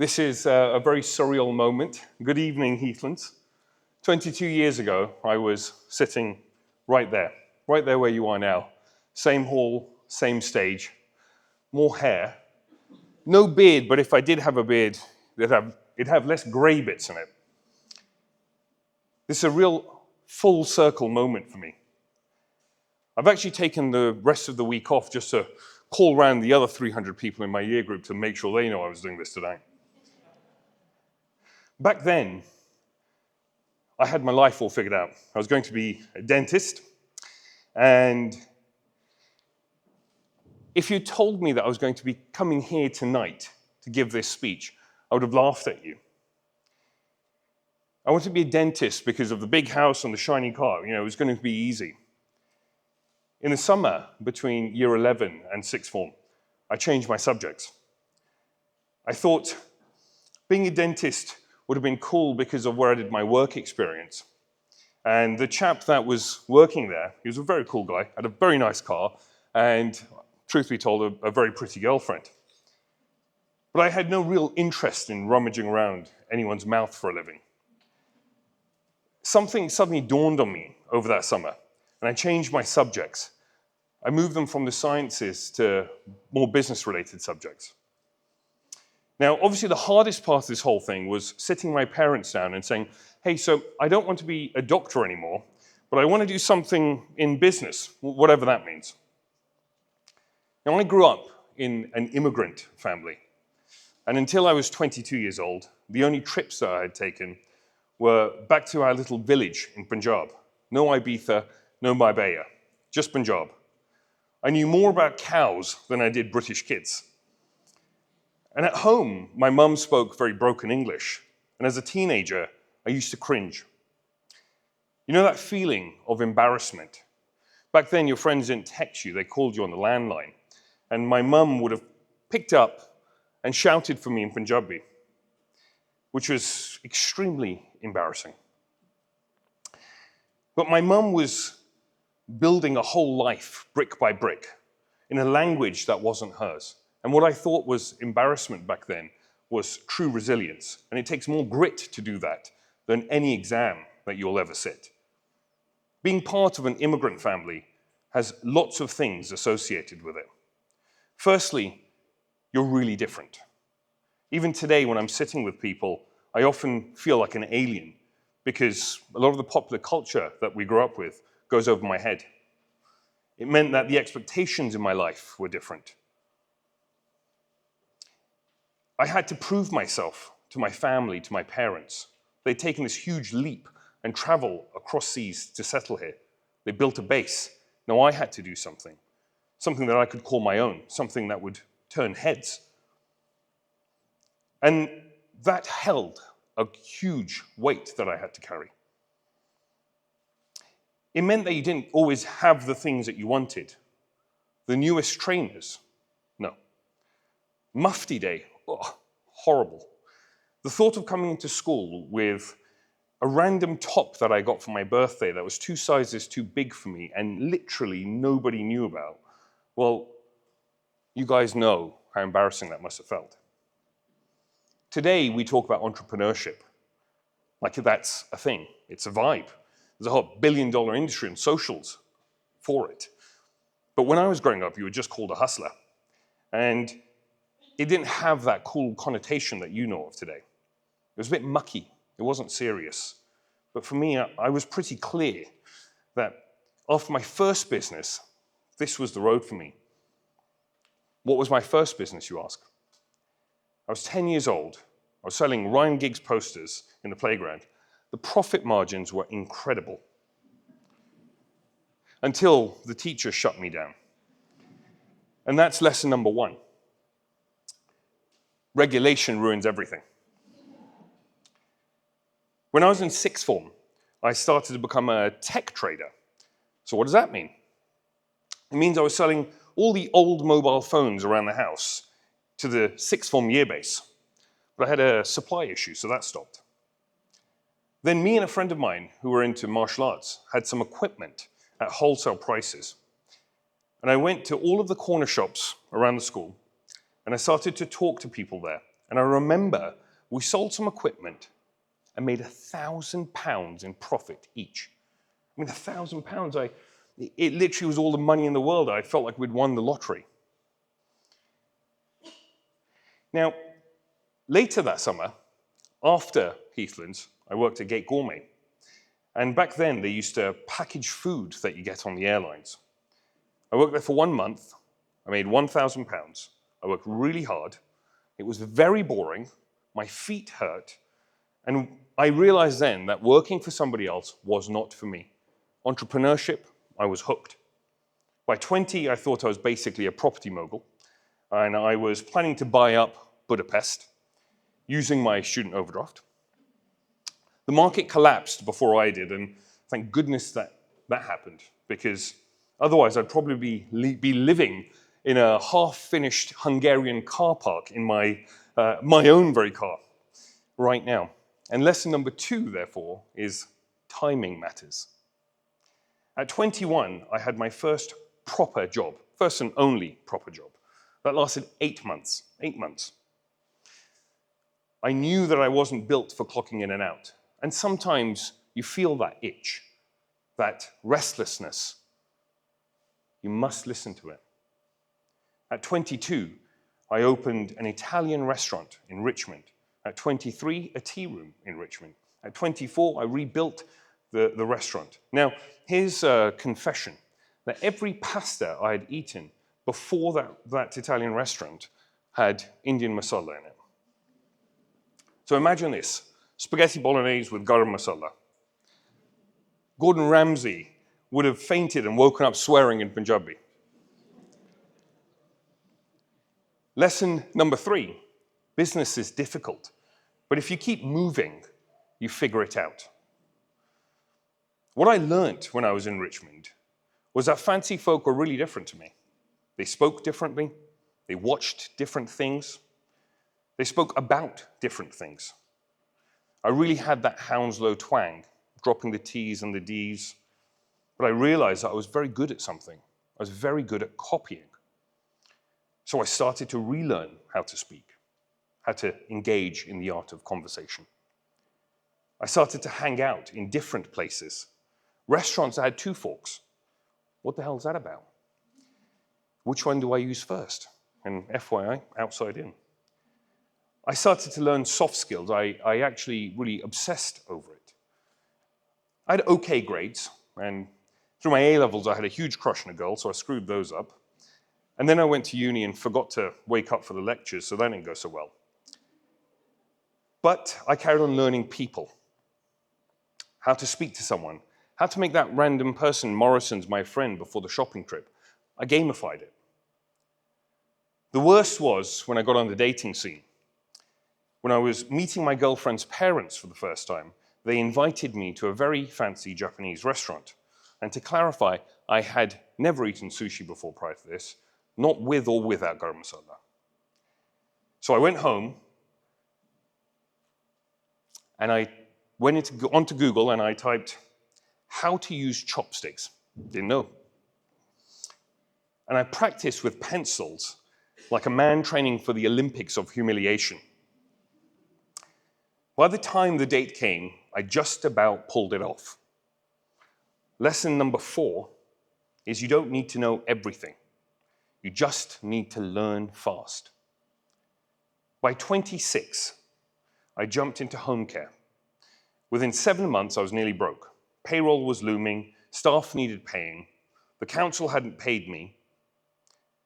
This is a very surreal moment. Good evening, Heathlands. 22 years ago, I was sitting right there where you are now. Same hall, same stage, more hair. No beard, but if I did have a beard, it'd have less gray bits in it. This is a real full circle moment for me. I've actually taken the rest of the week off just to call around the other 300 people in my year group to make sure they know I was doing this today. Back then, I had my life all figured out. I was going to be a dentist, and if you told me that I was going to be coming here tonight to give this speech, I would have laughed at you. I wanted to be a dentist because of the big house and the shiny car. You know, it was going to be easy. In the summer between year 11 and sixth form, I changed my subjects. I thought being a dentist would have been cool because of where I did my work experience. And the chap that was working there, he was a very cool guy, had a very nice car, and truth be told, a very pretty girlfriend. But I had no real interest in rummaging around anyone's mouth for a living. Something suddenly dawned on me over that summer, and I changed my subjects. I moved them from the sciences to more business-related subjects. Now, obviously, the hardest part of this whole thing was sitting my parents down and saying, hey, so I don't want to be a doctor anymore, but I want to do something in business, whatever that means. Now, I grew up in an immigrant family, and until I was 22 years old, the only trips that I had taken were back to our little village in Punjab. No Ibiza, no Marbella, just Punjab. I knew more about cows than I did British kids. And at home, my mum spoke very broken English, and as a teenager, I used to cringe. You know that feeling of embarrassment? Back then, your friends didn't text you, they called you on the landline, and my mum would have picked up and shouted for me in Punjabi, which was extremely embarrassing. But my mum was building a whole life, brick by brick, in a language that wasn't hers. And what I thought was embarrassment back then was true resilience. And it takes more grit to do that than any exam that you'll ever sit. Being part of an immigrant family has lots of things associated with it. Firstly, you're really different. Even today, when I'm sitting with people, I often feel like an alien because a lot of the popular culture that we grew up with goes over my head. It meant that the expectations in my life were different. I had to prove myself to my family, to my parents. They'd taken this huge leap and travel across seas to settle here. They built a base. Now I had to do something that I could call my own, something that would turn heads. And that held a huge weight that I had to carry. It meant that you didn't always have the things that you wanted. The newest trainers, no. Mufti day, oh, horrible. The thought of coming into school with a random top that I got for my birthday that was 2 sizes too big for me and literally nobody knew about, well, you guys know how embarrassing that must have felt. Today, we talk about entrepreneurship like that's a thing. It's a vibe. There's a whole billion-dollar industry and socials for it. But when I was growing up, you were just called a hustler. And it didn't have that cool connotation that you know of today. It was a bit mucky. It wasn't serious. But for me, I was pretty clear that after my first business, this was the road for me. What was my first business, you ask? I was 10 years old. I was selling Ryan Giggs posters in the playground. The profit margins were incredible. Until the teacher shut me down. And that's lesson number 1. Regulation ruins everything. When I was in sixth form, I started to become a tech trader. So what does that mean? It means I was selling all the old mobile phones around the house to the sixth form year base. But I had a supply issue, so that stopped. Then me and a friend of mine who were into martial arts had some equipment at wholesale prices. And I went to all of the corner shops around the school, and I started to talk to people there And I remember we sold some equipment and made £1,000 in profit each. I mean, £1,000, it literally was all the money in the world. I felt like we'd won the lottery. Now, later that summer, after Heathlands, I worked at Gate Gourmet. And back then, they used to package food that you get on the airlines. I worked there for 1 month. I made £1,000. I worked really hard. It was very boring. My feet hurt. And I realized then that working for somebody else was not for me. Entrepreneurship, I was hooked. By 20, I thought I was basically a property mogul. And I was planning to buy up Budapest using my student overdraft. The market collapsed before I did, and thank goodness that happened, because otherwise I'd probably be living in a half-finished Hungarian car park in my own very car right now. And lesson number 2, therefore, is timing matters. At 21, I had my first proper job, first and only proper job. That lasted 8 months, 8 months. I knew that I wasn't built for clocking in and out. And sometimes you feel that itch, that restlessness. You must listen to it. At 22, I opened an Italian restaurant in Richmond. At 23, a tea room in Richmond. At 24, I rebuilt the restaurant. Now, here's a confession, that every pasta I had eaten before that Italian restaurant had Indian masala in it. So imagine this, spaghetti bolognese with garam masala. Gordon Ramsay would have fainted and woken up swearing in Punjabi. Lesson number 3, business is difficult, but if you keep moving, you figure it out. What I learned when I was in Richmond was that fancy folk were really different to me. They spoke differently, they watched different things, they spoke about different things. I really had that Hounslow twang, dropping the T's and the D's, but I realized that I was very good at something. I was very good at copying. So I started to relearn how to speak, how to engage in the art of conversation. I started to hang out in different places. Restaurants that had 2 forks. What the hell is that about? Which one do I use first? And FYI, outside in. I started to learn soft skills. I actually really obsessed over it. I had okay grades, and through my A-levels, I had a huge crush on a girl, so I screwed those up. And then I went to uni and forgot to wake up for the lectures, so that didn't go so well. But I carried on learning people, how to speak to someone, how to make that random person, Morrison's my friend, before the shopping trip. I gamified it. The worst was when I got on the dating scene. When I was meeting my girlfriend's parents for the first time, they invited me to a very fancy Japanese restaurant. And to clarify, I had never eaten sushi before prior to this, not with or without garam masala. So I went home, and I went onto Google and I typed, how to use chopsticks. Didn't know. And I practiced with pencils, like a man training for the Olympics of humiliation. By the time the date came, I just about pulled it off. Lesson number 4 is you don't need to know everything. You just need to learn fast. By 26, I jumped into home care. Within 7 months, I was nearly broke. Payroll was looming, staff needed paying, the council hadn't paid me.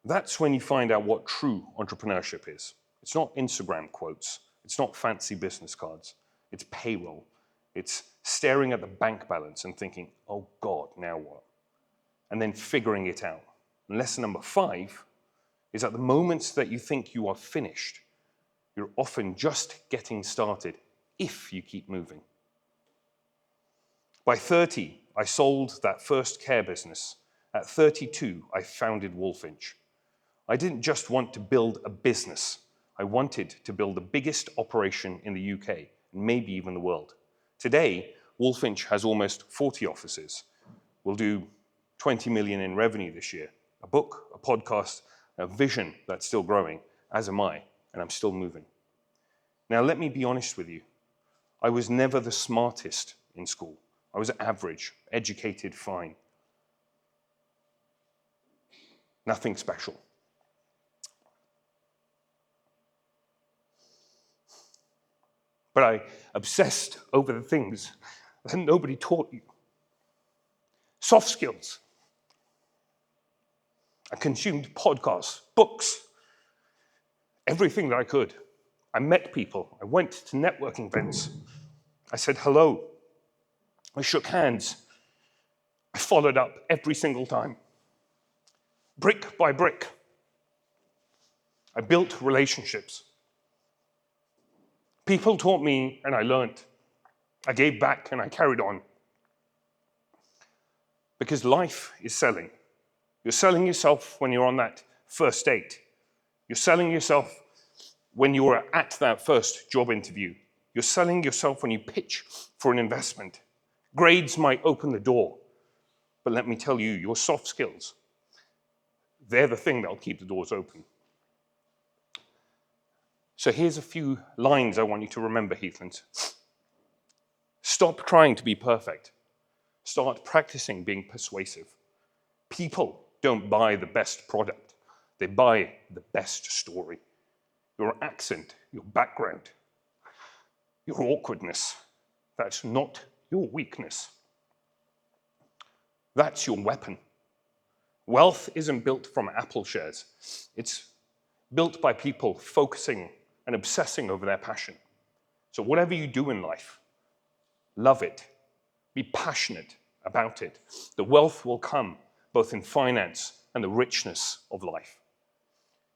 That's when you find out what true entrepreneurship is. It's not Instagram quotes. It's not fancy business cards. It's payroll. It's staring at the bank balance and thinking, oh God, now what? And then figuring it out. And lesson number 5 is at the moments that you think you are finished, you're often just getting started if you keep moving. By 30, I sold that first care business. At 32, I founded Walfinch. I didn't just want to build a business. I wanted to build the biggest operation in the UK, and maybe even the world. Today, Walfinch has almost 40 offices. We'll do 20 million in revenue this year. A book, a podcast, a vision that's still growing, as am I, and I'm still moving. Now, let me be honest with you. I was never the smartest in school. I was average, educated, fine. Nothing special. But I obsessed over the things that nobody taught you. Soft skills. I consumed podcasts, books, everything that I could. I met people. I went to networking events. I said hello. I shook hands. I followed up every single time. Brick by brick. I built relationships. People taught me and I learned. I gave back and I carried on. Because life is selling. You're selling yourself when you're on that first date. You're selling yourself when you're at that first job interview. You're selling yourself when you pitch for an investment. Grades might open the door, but let me tell you, your soft skills, they're the thing that'll keep the doors open. So here's a few lines I want you to remember, Heathlands. Stop trying to be perfect. Start practicing being persuasive. People don't buy the best product. They buy the best story. Your accent, your background, your awkwardness, that's not your weakness. That's your weapon. Wealth isn't built from Apple shares. It's built by people focusing and obsessing over their passion. So whatever you do in life, love it. Be passionate about it. The wealth will come both in finance and the richness of life.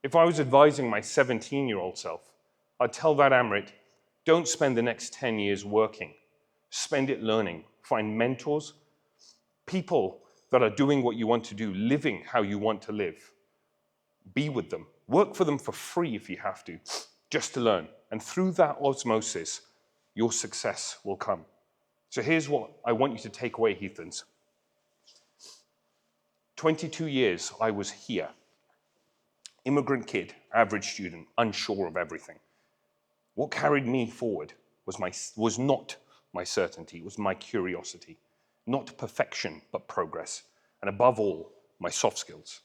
If I was advising my 17-year-old self, I'd tell that Amrit, don't spend the next 10 years working. Spend it learning. Find mentors, people that are doing what you want to do, living how you want to live. Be with them. Work for them for free if you have to, just to learn. And through that osmosis, your success will come. So here's what I want you to take away, Heathlands. 22 years I was here. Immigrant kid, average student, unsure of everything. What carried me forward was not my certainty, it was my curiosity. Not perfection, but progress. And above all, my soft skills.